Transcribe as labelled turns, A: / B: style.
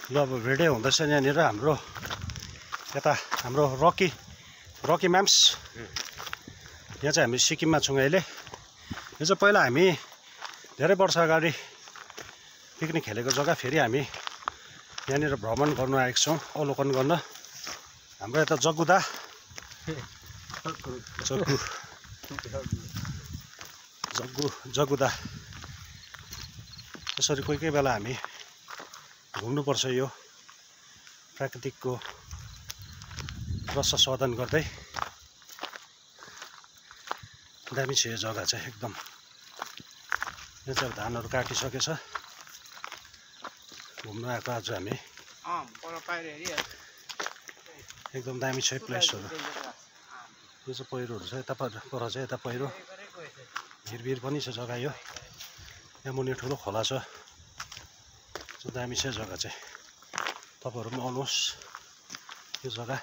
A: ल अब भिडियो हुँदैछ यहाँनिर हाम्रो यता हाम्रो रकी म्याम्स। यहाँ चाहिँ हामी सिक्किममा छौँ अहिले। यो चाहिँ पहिला हामी धेरै वर्ष अगाडि पिकनिक खेलेको जग्गा। फेरि हामी यहाँनिर भ्रमण गर्न आएका छौँ, अवलोकन गर्न। हाम्रो यता जग्गुदा जग्गुदा यसरी कोही कोही बेला हामी घुम्नुपर्छ यो प्राकृतिकको रस स्वादन गर्दै। दामी छ यो जग्गा चाहिँ एकदम। यहाँ चाहिँ धानहरू काटिसकेछ, घुम्न आएको आज हामी। एकदम दामी छ प्लेसहरू। यो चाहिँ पहिरोहरू छ, यता पर चाहिँ यता पहिरो भिरभिर पनि छ जग्गा। यो यहाँ मुनि ठुलो खोला छ, दामी छ जग्गा चाहिँ। तपाईँहरू पनि आउनुहोस् यो जग्गा।